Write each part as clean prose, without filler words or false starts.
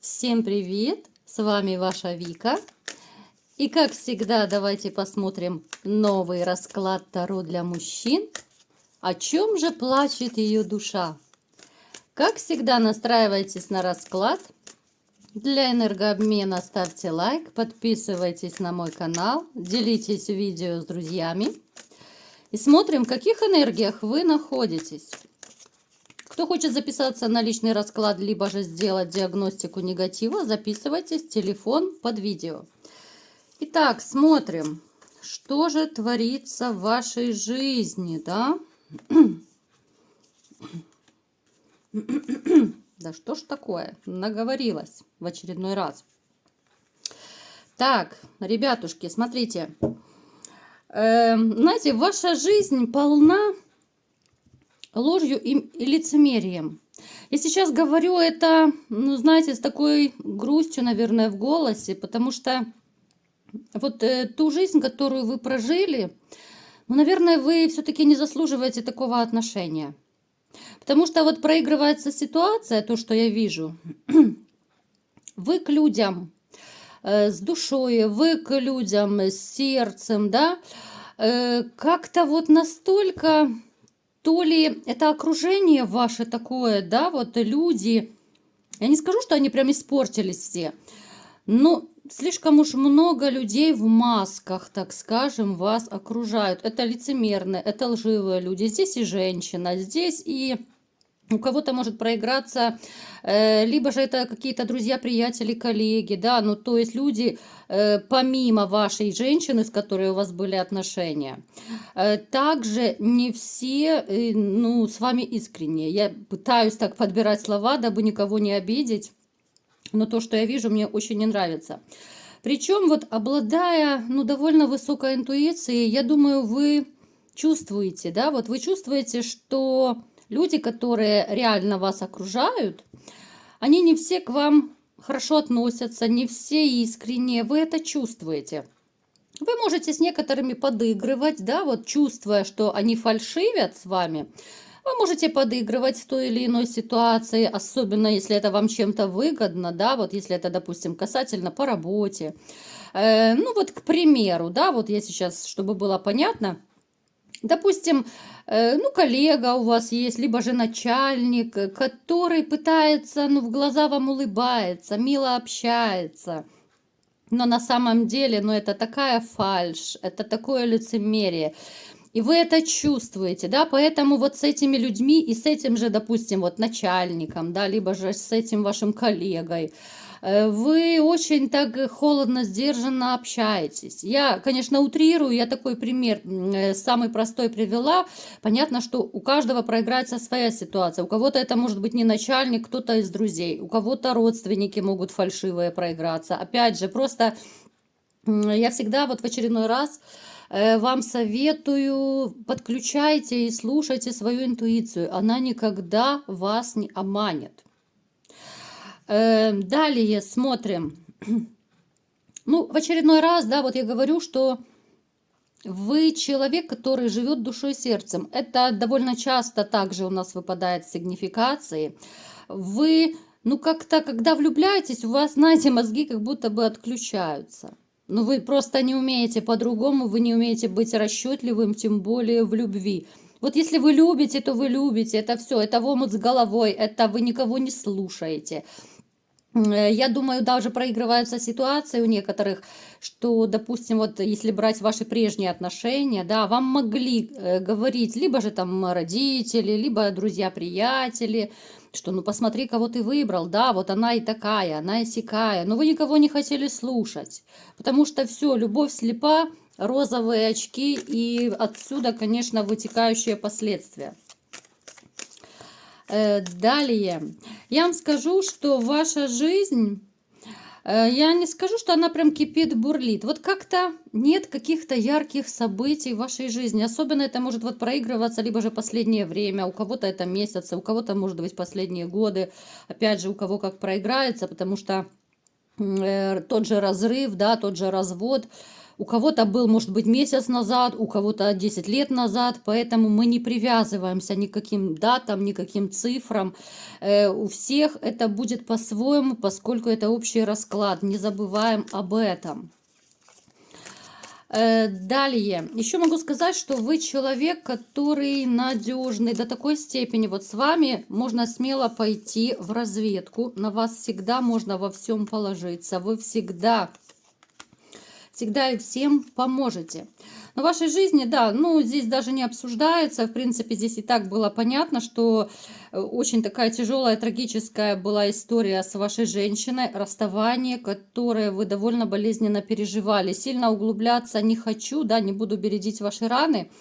Всем привет! С вами ваша Вика. И как всегда, давайте посмотрим новый расклад Таро для мужчин. О чем же плачет ее душа? Как всегда, настраивайтесь на расклад. Для энергообмена ставьте лайк, подписывайтесь на мой канал, делитесь видео с друзьями. И смотрим, в каких энергиях вы находитесь. Кто хочет записаться на личный расклад, либо же сделать диагностику негатива, записывайтесь, телефон под видео. Итак, смотрим, что же творится в вашей жизни, да? Да что ж такое? Наговорилась в очередной раз. Так, ребятушки, смотрите. Знаете, ваша жизнь полна ложью и лицемерием. Я сейчас говорю это, знаете, с такой грустью, наверное, в голосе, потому что вот ту жизнь, которую вы прожили, наверное, вы все-таки не заслуживаете такого отношения. Потому что вот проигрывается ситуация, то, что я вижу, вы к людям с душой, вы к людям с сердцем, да, как-то вот настолько... То ли это окружение ваше такое, да, вот люди, я не скажу, что они прям испортились все, но слишком уж много людей в масках, так скажем, вас окружают. Это лицемерные, это лживые люди. Здесь и женщина, здесь и... У кого-то может проиграться, либо же это какие-то друзья, приятели, коллеги, да, ну то есть люди, помимо вашей женщины, с которой у вас были отношения, также не все, с вами искренние. Я пытаюсь так подбирать слова, дабы никого не обидеть, но то, что я вижу, мне очень не нравится. Причем вот обладая, довольно высокой интуицией, я думаю, вы чувствуете, да, вот вы чувствуете, что... Люди, которые реально вас окружают, они не все к вам хорошо относятся, не все искренние, вы это чувствуете. Вы можете с некоторыми подыгрывать, да, вот чувствуя, что они фальшивят с вами. Вы можете подыгрывать в той или иной ситуации, особенно если это вам чем-то выгодно, да, вот если это, допустим, касательно по работе. Вот, к примеру, да, вот я сейчас, чтобы было понятно, допустим, коллега у вас есть, либо же начальник, который пытается, в глаза вам улыбается, мило общается. Но на самом деле, это такая фальшь, это такое лицемерие. И вы это чувствуете, да, поэтому вот с этими людьми и с этим же, допустим, вот начальником, да, либо же с этим вашим коллегой, вы очень так холодно, сдержанно общаетесь. Я, конечно, утрирую, я такой пример самый простой привела. Понятно, что у каждого проиграется своя ситуация. У кого-то это может быть не начальник, кто-то из друзей. У кого-то родственники могут фальшивые проиграться. Опять же, просто я всегда вот в очередной раз вам советую, подключайте и слушайте свою интуицию. Она никогда вас не обманет. Далее смотрим. В очередной раз, да, вот я говорю, что вы человек, который живет душой и сердцем. Это довольно часто также у нас выпадает в сигнификации. Вы, как-то, когда влюбляетесь, у вас, знаете, мозги как будто бы отключаются. Вы просто не умеете по-другому, вы не умеете быть расчетливым, тем более в любви. Вот если вы любите, то вы любите, это все, это в омут с головой, это вы никого не слушаете. Я думаю, даже проигрываются ситуации у некоторых, что, допустим, вот если брать ваши прежние отношения, да, вам могли говорить либо же там родители, либо друзья-приятели, что посмотри, кого ты выбрал, да, вот она и такая, она и сякая, но вы никого не хотели слушать, потому что все, любовь слепа, розовые очки и отсюда, конечно, вытекающие последствия. Далее, я вам скажу, что ваша жизнь, я не скажу, что она прям кипит, бурлит. Вот как-то нет каких-то ярких событий в вашей жизни. Особенно это может вот проигрываться, либо же последнее время. У кого-то это месяцы, у кого-то, может быть, последние годы. Опять же, у кого как проиграется, потому что тот же разрыв, да, тот же развод. У кого-то был, может быть, месяц назад, у кого-то 10 лет назад, поэтому мы не привязываемся ни к каким датам, ни к каким цифрам. У всех это будет по-своему, поскольку это общий расклад. Не забываем об этом. Далее, еще могу сказать, что вы человек, который надежный до такой степени. Вот с вами можно смело пойти в разведку. На вас всегда можно во всем положиться. Вы всегда и всем поможете. Но в вашей жизни, да, ну, здесь даже не обсуждается. В принципе, здесь и так было понятно, что очень такая тяжелая, трагическая была история с вашей женщиной, расставание, которое вы довольно болезненно переживали. Сильно углубляться не хочу, да, не буду бередить ваши раны.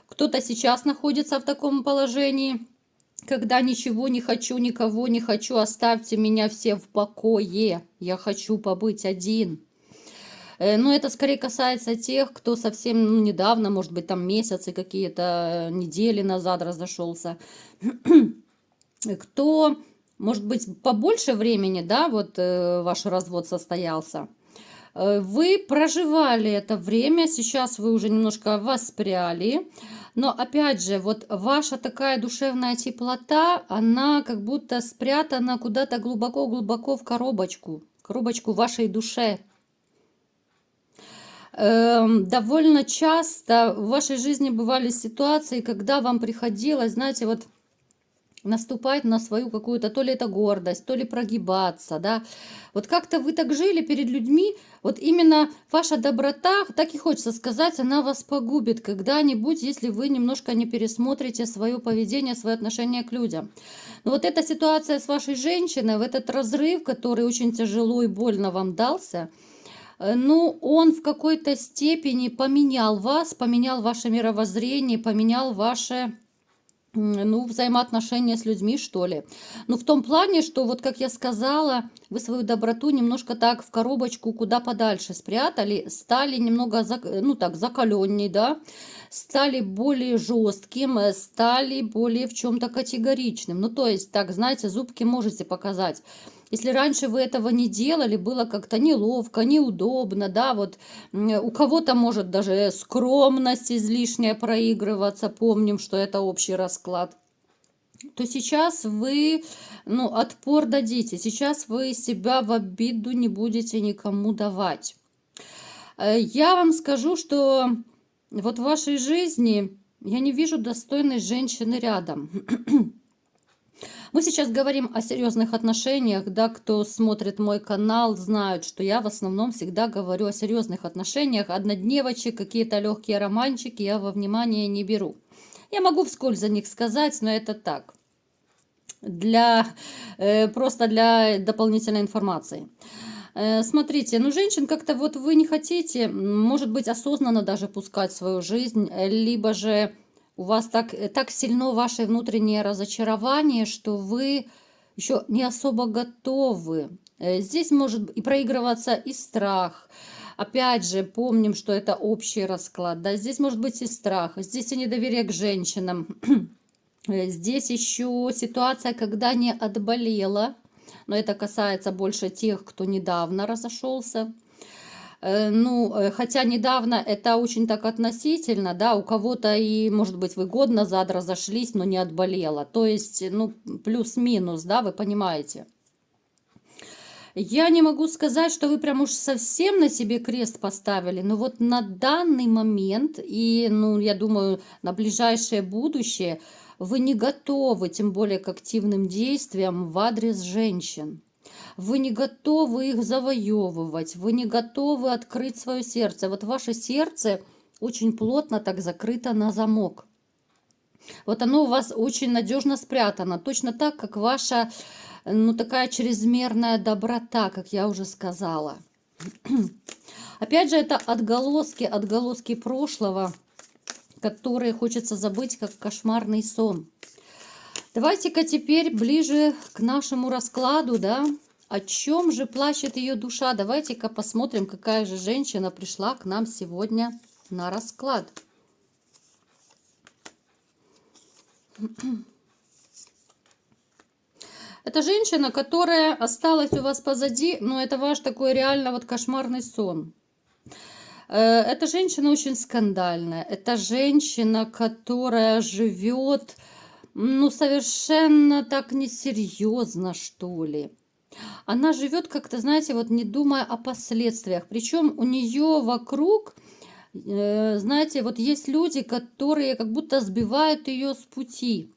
Кто-то сейчас находится в таком положении, когда ничего не хочу, никого не хочу, оставьте меня все в покое, я хочу побыть один. Но это скорее касается тех, кто совсем недавно, может быть, там месяцы какие-то, недели назад разошелся. Кто, может быть, побольше времени, да, вот ваш развод состоялся. Вы проживали это время, сейчас вы уже немножко воспряли, но опять же, вот ваша такая душевная теплота, она как будто спрятана куда-то глубоко-глубоко в коробочку вашей душе. Довольно часто в вашей жизни бывали ситуации, когда вам приходилось, знаете, вот наступать на свою какую-то, то ли это гордость, то ли прогибаться, да. Вот как-то вы так жили перед людьми, вот именно ваша доброта, так и хочется сказать, она вас погубит когда-нибудь, если вы немножко не пересмотрите свое поведение, свое отношение к людям. Но вот эта ситуация с вашей женщиной, в этот разрыв, который очень тяжело и больно вам дался, ну, он в какой-то степени поменял вас, поменял ваше мировоззрение, поменял ваше, ну, взаимоотношения с людьми, что ли. Ну, в том плане, что, вот как я сказала, вы свою доброту немножко так в коробочку куда подальше спрятали, стали немного, ну, так, закаленней, да, стали более жестким, стали более в чем-то категоричным. Ну, то есть, так, знаете, зубки можете показать. Если раньше вы этого не делали, было как-то неловко, неудобно, да, вот у кого-то может даже скромность излишняя проигрываться, помним, что это общий расклад, то сейчас вы, ну, отпор дадите, сейчас вы себя в обиду не будете никому давать. Я вам скажу, что вот в вашей жизни я не вижу достойной женщины рядом. Мы сейчас говорим о серьезных отношениях, да, кто смотрит мой канал, знают, что я в основном всегда говорю о серьезных отношениях, однодневочек, какие-то легкие романчики я во внимание не беру. Я могу вскользь о них сказать, но это так, просто для дополнительной информации. Смотрите, ну женщин как-то вот вы не хотите, может быть, осознанно даже пускать в свою жизнь, либо же у вас так сильно ваше внутреннее разочарование, что вы еще не особо готовы. Здесь может и проигрываться и страх. Опять же, помним, что это общий расклад. Да? Здесь может быть и страх, здесь и недоверие к женщинам. Здесь еще ситуация, когда не отболела. Но это касается больше тех, кто недавно разошелся. Ну, хотя недавно это очень так относительно, да, у кого-то и, может быть, вы год назад разошлись, но не отболело. То есть, ну, плюс-минус, да, вы понимаете. Я не могу сказать, что вы прям уж совсем на себе крест поставили, но вот на данный момент и, ну, я думаю, на ближайшее будущее вы не готовы, тем более к активным действиям в адрес женщин. Вы не готовы их завоевывать, вы не готовы открыть свое сердце. Вот ваше сердце очень плотно так закрыто на замок. Вот оно у вас очень надежно спрятано, точно так, как ваша, ну, такая чрезмерная доброта, как я уже сказала. Опять же, это отголоски прошлого, которые хочется забыть, как кошмарный сон. Давайте-ка теперь ближе к нашему раскладу, да. О чем же плачет ее душа? Давайте-ка посмотрим, какая же женщина пришла к нам сегодня на расклад. Это женщина, которая осталась у вас позади, но это ваш такой реально вот кошмарный сон. Эта женщина очень скандальная. Это женщина, которая живет, ну, совершенно так несерьезно, что ли. Она живет как-то, знаете, вот не думая о последствиях. Причем у нее вокруг, знаете, вот есть люди, которые как будто сбивают ее с пути.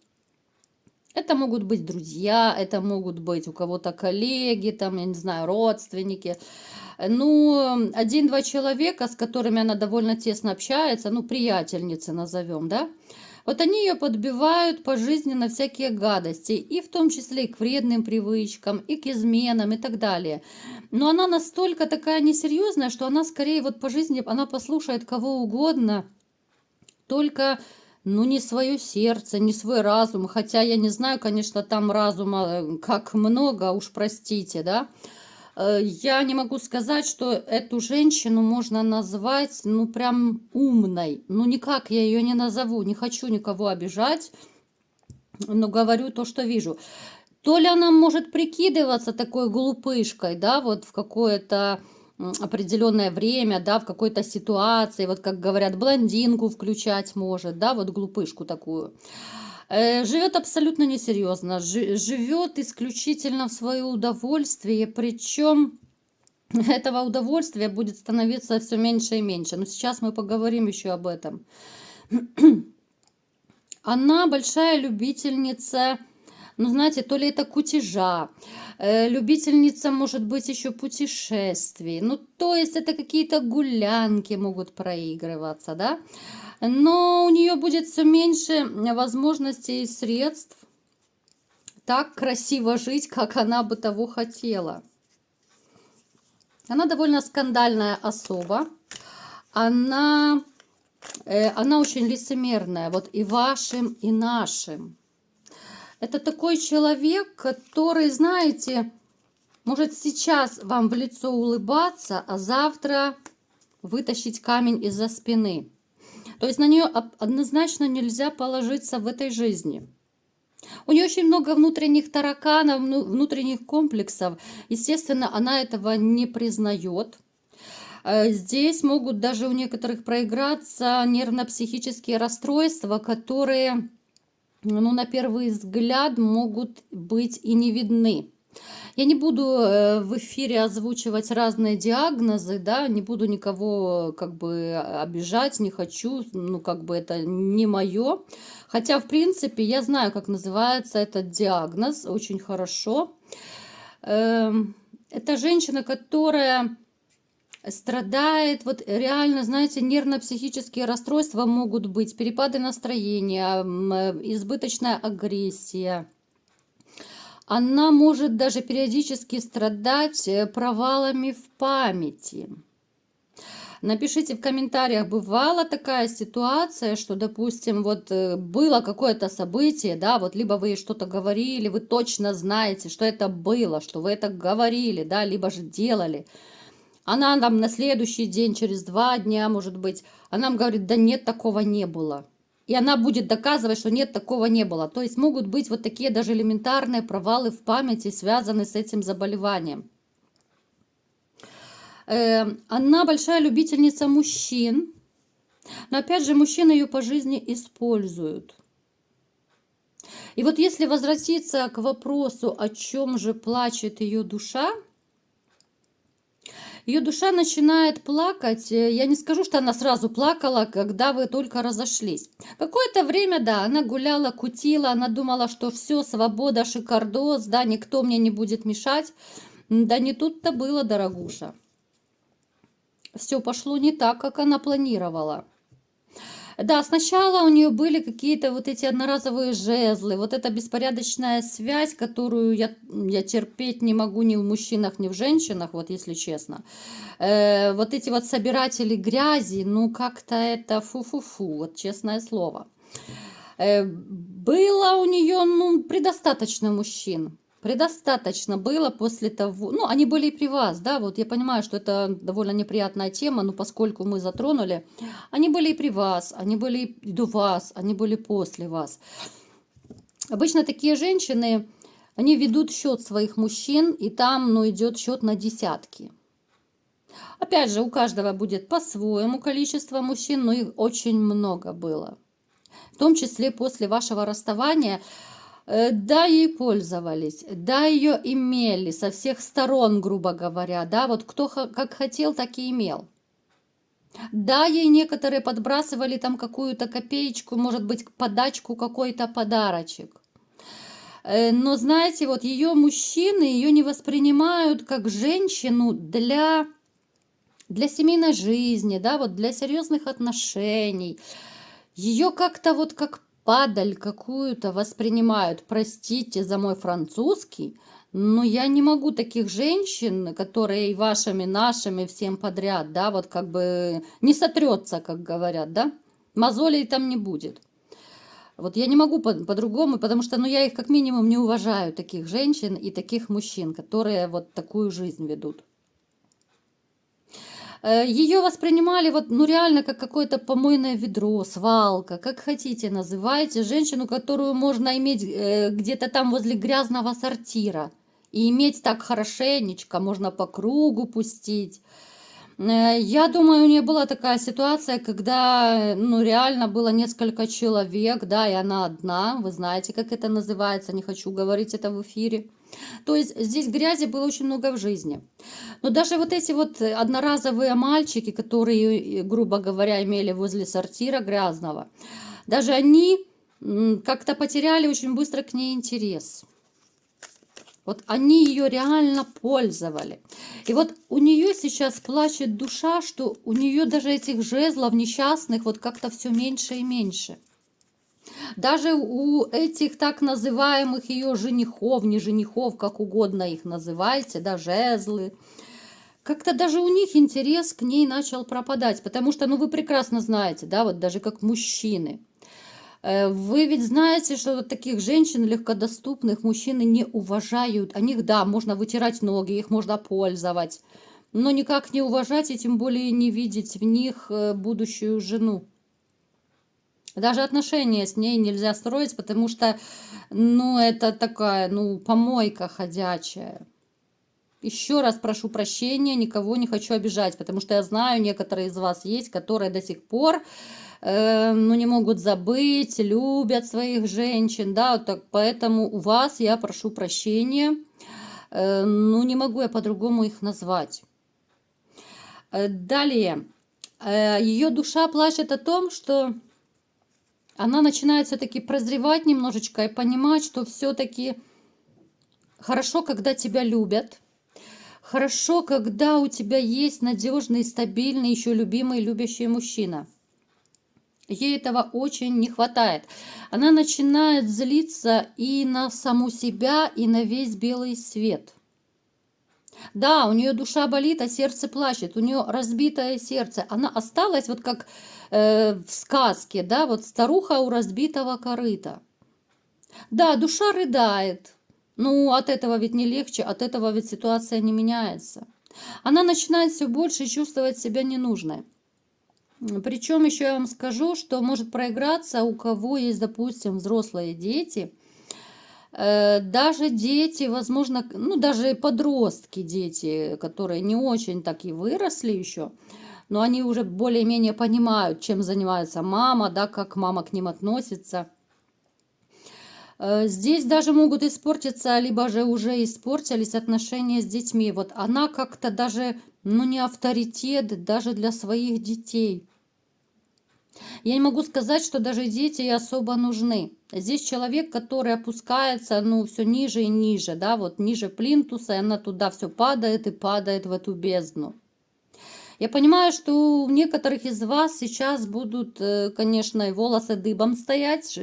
Это могут быть друзья, это могут быть у кого-то коллеги, там, я не знаю, родственники. Ну, один-два человека, с которыми она довольно тесно общается, ну, приятельницы назовем, да, вот они ее подбивают по жизни на всякие гадости, и в том числе и к вредным привычкам, и к изменам, и так далее. Но она настолько такая несерьезная, что она скорее вот по жизни, она послушает кого угодно, только, ну, не свое сердце, не свой разум. Хотя я не знаю, конечно, там разума как много, уж простите, да. Я не могу сказать, что эту женщину можно назвать, ну, прям умной. Ну, никак я ее не назову, не хочу никого обижать, но говорю то, что вижу. То ли она может прикидываться такой глупышкой, да, вот в какое-то определенное время, да, в какой-то ситуации, вот как говорят, блондинку включать может, да, вот глупышку такую. Живет абсолютно несерьезно, живет исключительно в свое удовольствие, причем этого удовольствия будет становиться все меньше и меньше. Но сейчас мы поговорим еще об этом. Она большая любительница, ну, знаете, то ли это кутежа, любительница, может быть, еще путешествий. Ну, то есть это какие-то гулянки могут проигрываться, да. Но у нее будет все меньше возможностей и средств так красиво жить, как она бы того хотела. Она довольно скандальная особа. Она очень лицемерная, вот и вашим, и нашим. Это такой человек, который, знаете, может сейчас вам в лицо улыбаться, а завтра вытащить камень из-за спины. То есть на нее однозначно нельзя положиться в этой жизни. У нее очень много внутренних тараканов, внутренних комплексов. Естественно, она этого не признает. Здесь могут даже у некоторых проиграться нервно-психические расстройства, которые, ну, на первый взгляд могут быть и не видны. Я не буду в эфире озвучивать разные диагнозы, да, не буду никого как бы обижать, не хочу, ну, как бы это не мое. Хотя, в принципе, я знаю, как называется этот диагноз, очень хорошо. Это женщина, которая страдает, вот реально, знаете, нервно-психические расстройства могут быть, перепады настроения, избыточная агрессия. Она может даже периодически страдать провалами в памяти. Напишите в комментариях, бывала такая ситуация, что, допустим, вот было какое-то событие, да, вот либо вы что-то говорили, вы точно знаете, что это было, что вы это говорили, да, либо же делали. Она нам на следующий день, через 2 дня, может быть, она нам говорит, да нет, такого не было. И она будет доказывать, что нет, такого не было. То есть могут быть вот такие даже элементарные провалы в памяти, связанные с этим заболеванием. Она большая любительница мужчин. Но опять же, мужчины ее по жизни используют. И вот если возвратиться к вопросу, о чем же плачет ее душа, ее душа начинает плакать. Я не скажу, что она сразу плакала, когда вы только разошлись. Какое-то время, да, она гуляла, кутила, она думала, что все, свобода, шикардос, да, никто мне не будет мешать. Да не тут-то было, дорогуша. Все пошло не так, как она планировала. Да, сначала у нее были какие-то вот эти одноразовые жезлы, вот эта беспорядочная связь, которую я терпеть не могу ни в мужчинах, ни в женщинах, вот если честно. Вот эти вот собиратели грязи, ну как-то это фу-фу-фу, вот честное слово. Было у нее, ну, предостаточно мужчин. Предостаточно было после того, ну, они были и при вас, да, вот я понимаю, что это довольно неприятная тема, но поскольку мы затронули, они были и при вас, они были и до вас, они были после вас. Обычно такие женщины, они ведут счет своих мужчин, и там, ну, идет счет на десятки. Опять же, у каждого будет по-своему количество мужчин, но их очень много было. В том числе после вашего расставания. Да, ей пользовались, да, ее имели со всех сторон, грубо говоря, да, вот кто как хотел, так и имел. Да, ей некоторые подбрасывали там какую-то копеечку, может быть, подачку, какой-то подарочек. Но знаете, вот ее мужчины ее не воспринимают как женщину для семейной жизни, да, вот для серьезных отношений. Ее как-то вот как падаль какую-то воспринимают. Простите за мой французский, но я не могу таких женщин, которые и вашими, нашими, всем подряд, да, вот как бы не сотрется, как говорят, да, мозолей там не будет. Вот я не могу по-другому, потому что, ну, я их как минимум не уважаю, таких женщин и таких мужчин, которые вот такую жизнь ведут. Ее воспринимали вот, ну, реально как какое-то помойное ведро, свалка, как хотите называйте. Женщину, которую можно иметь где-то там возле грязного сортира. И иметь так хорошенечко, можно по кругу пустить. Я думаю, у нее была такая ситуация, когда, ну, реально было несколько человек, да, и она одна. Вы знаете, как это называется, не хочу говорить это в эфире. То есть здесь грязи было очень много в жизни. Но даже вот эти вот одноразовые мальчики, которые, грубо говоря, имели возле сортира грязного, даже они как-то потеряли очень быстро к ней интерес. Вот они ее реально пользовали. И вот у нее сейчас плачет душа, что у нее даже этих жезлов несчастных вот как-то все меньше и меньше. Даже у этих так называемых ее женихов, не женихов, как угодно их называйте, да, жезлы, как-то даже у них интерес к ней начал пропадать, потому что, ну, вы прекрасно знаете, да, вот даже как мужчины. Вы ведь знаете, что вот таких женщин легкодоступных мужчины не уважают. О них, да, можно вытирать ноги, их можно пользовать, но никак не уважать и тем более не видеть в них будущую жену. Даже отношения с ней нельзя строить, потому что, ну, это такая, ну, помойка ходячая. Еще раз прошу прощения, никого не хочу обижать, потому что я знаю, некоторые из вас есть, которые до сих пор, ну, не могут забыть, любят своих женщин, да, вот так, поэтому у вас я прошу прощения, ну, не могу я по-другому их назвать. Далее, ее душа плачет о том, что она начинает все-таки прозревать немножечко и понимать, что все-таки хорошо, когда тебя любят. Хорошо, когда у тебя есть надежный, стабильный, еще любимый, любящий мужчина. Ей этого очень не хватает. Она начинает злиться и на саму себя, и на весь белый свет. Да, у нее душа болит, а сердце плачет. У нее разбитое сердце. Она осталась вот как в сказке, да, вот старуха у разбитого корыта. Да, душа рыдает. Ну, от этого ведь не легче, от этого ведь ситуация не меняется. Она начинает все больше чувствовать себя ненужной. Причем еще я вам скажу, что может проиграться, у кого есть, допустим, взрослые дети, даже дети, возможно, ну, даже подростки, дети, которые не очень так и выросли еще, но они уже более-менее понимают, чем занимается мама, да, как мама к ним относится. Здесь даже могут испортиться, либо же уже испортились отношения с детьми. Вот она как-то даже, ну, не авторитет даже для своих детей. Я не могу сказать, что даже дети ей особо нужны. Здесь человек, который опускается, ну, все ниже и ниже, да, вот ниже плинтуса, и она туда все падает и падает в эту бездну. Я понимаю, что у некоторых из вас сейчас будут, конечно, и волосы дыбом стоять,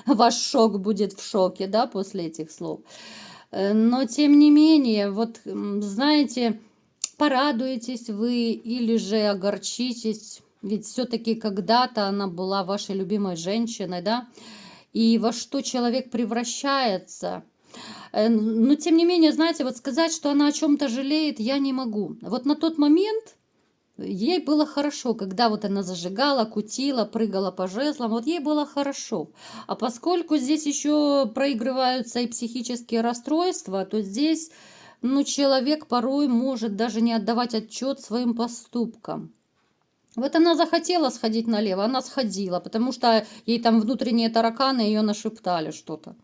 ваш шок будет в шоке, да, после этих слов. Но, тем не менее, вот, знаете, порадуетесь вы или же огорчитесь, ведь все-таки когда-то она была вашей любимой женщиной, да, и во что человек превращается. Но, тем не менее, знаете, вот сказать, что она о чем-то жалеет, я не могу. Вот на тот момент ей было хорошо, когда вот она зажигала, кутила, прыгала по жезлам, вот ей было хорошо. А поскольку здесь еще проигрываются и психические расстройства, то здесь ну, человек порой может даже не отдавать отчет своим поступкам. Вот она захотела сходить налево, она сходила, потому что ей там внутренние тараканы ее нашептали что-то.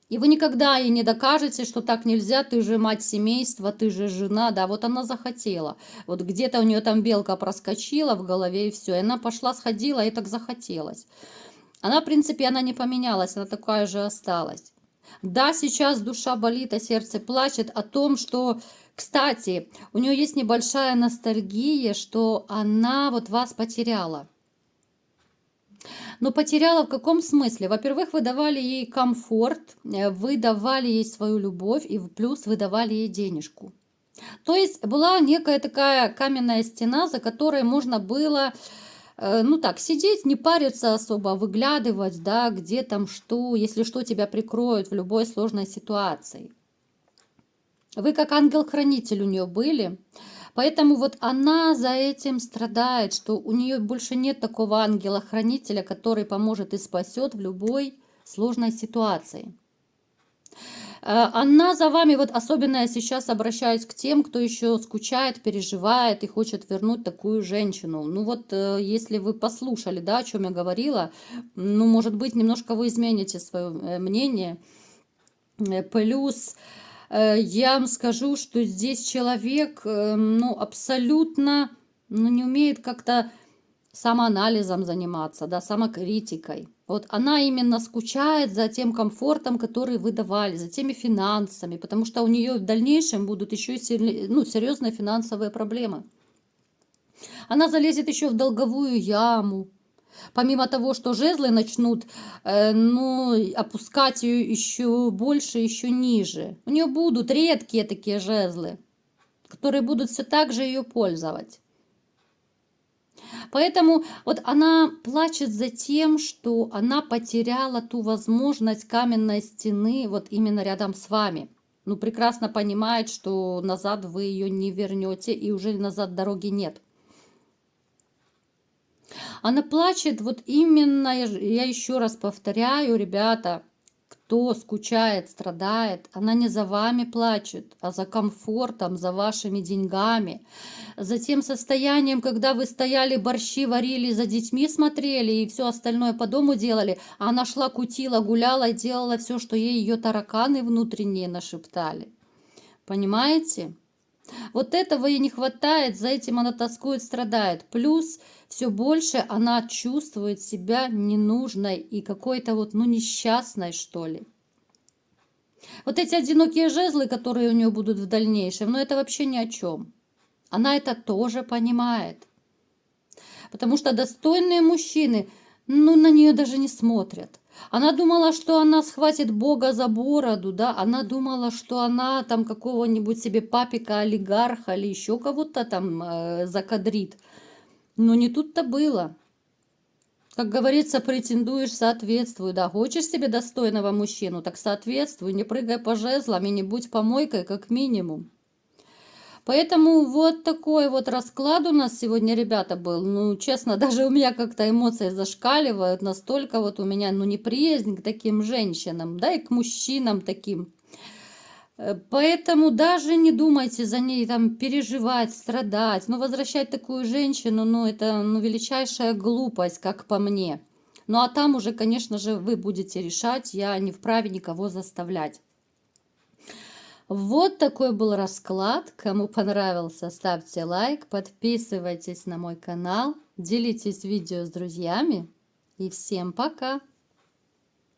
И вы никогда ей не докажете, что так нельзя, ты же мать семейства, ты же жена, да, вот она захотела. Вот где-то у нее там белка проскочила в голове и все, и она пошла, сходила, и так захотелось. Она, в принципе, она не поменялась, она такая же осталась. Да, сейчас душа болит, а сердце плачет о том, что, кстати, у нее есть небольшая ностальгия, что она вот вас потеряла. Но потеряла в каком смысле? Во-первых, вы давали ей комфорт, вы давали ей свою любовь и плюс вы давали ей денежку. То есть была некая такая каменная стена, за которой можно было, ну так, сидеть, не париться особо, выглядывать, да, где там что, если что, тебя прикроют в любой сложной ситуации. Вы как ангел-хранитель у нее были, поэтому вот она за этим страдает, что у нее больше нет такого ангела-хранителя, который поможет и спасет в любой сложной ситуации. Она за вами, вот особенно я сейчас обращаюсь к тем, кто еще скучает, переживает и хочет вернуть такую женщину. Ну вот, если вы послушали, да, о чем я говорила, ну, может быть, немножко вы измените свое мнение. Плюс я вам скажу, что здесь человек, ну, абсолютно, ну, не умеет как-то самоанализом заниматься, да, самокритикой. Вот она именно скучает за тем комфортом, который вы давали, за теми финансами, потому что у нее в дальнейшем будут еще и ну, серьезные финансовые проблемы. Она залезет еще в долговую яму. Помимо того, что жезлы начнут, ну, опускать ее еще больше, еще ниже. У нее будут редкие такие жезлы, которые будут все так же ее пользовать. Поэтому вот она плачет за тем, что она потеряла ту возможность каменной стены вот именно рядом с вами. Ну, прекрасно понимает, что назад вы ее не вернете, и уже назад дороги нет. Она плачет вот именно, я еще раз повторяю, ребята, кто скучает, страдает, она не за вами плачет, а за комфортом, за вашими деньгами, за тем состоянием, когда вы стояли, борщи варили, за детьми смотрели и все остальное по дому делали, а она шла, кутила, гуляла и делала все, что ей ее тараканы внутренние нашептали. Понимаете? Вот этого ей не хватает, за этим она тоскует, страдает. Плюс все больше она чувствует себя ненужной и какой-то вот, ну, несчастной, что ли. Вот эти одинокие жезлы, которые у нее будут в дальнейшем, ну, это вообще ни о чем. Она это тоже понимает. Потому что достойные мужчины, ну, на нее даже не смотрят. Она думала, что она схватит Бога за бороду, да, она думала, что она там какого-нибудь себе папика, олигарха или еще кого-то там закадрит. Но не тут-то было. Как говорится, претендуешь, соответствуй, да. Хочешь себе достойного мужчину, так соответствуй, не прыгай по жезлам и не будь помойкой, как минимум. Поэтому вот такой вот расклад у нас сегодня, ребята, был. Ну, честно, даже у меня как-то эмоции зашкаливают. Настолько вот у меня, ну, неприязнь к таким женщинам, да, и к мужчинам таким. Поэтому даже не думайте за ней там переживать, страдать. Ну, возвращать такую женщину, ну, это ну, величайшая глупость, как по мне. Ну, а там уже, конечно же, вы будете решать. Я не вправе никого заставлять. Вот такой был расклад. Кому понравился, ставьте лайк, подписывайтесь на мой канал, делитесь видео с друзьями. И всем пока!